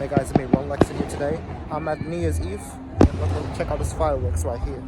Hey guys, it's me, Ron Lexon here today. I'm at New Year's Eve, and we're going to check out this fireworks right here.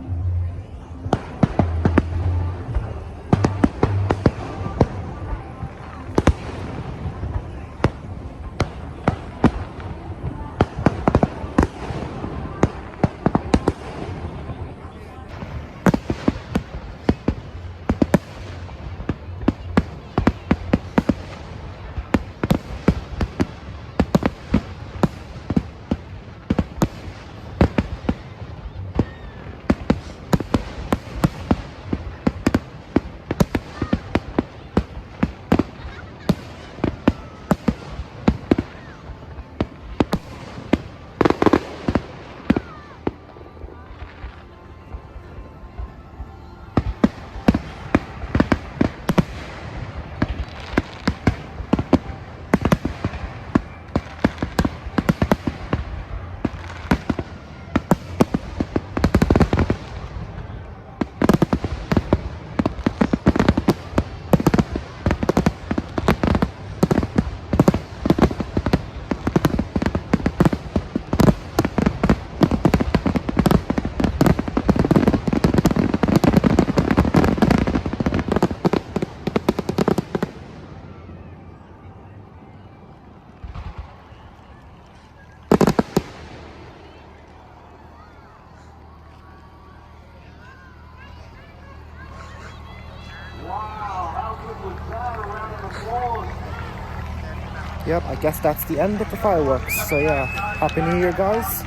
Yep, I guess that's the end of the fireworks. So yeah, Happy New Year guys.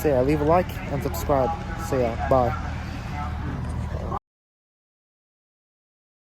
So yeah, leave a like and subscribe. So yeah, bye.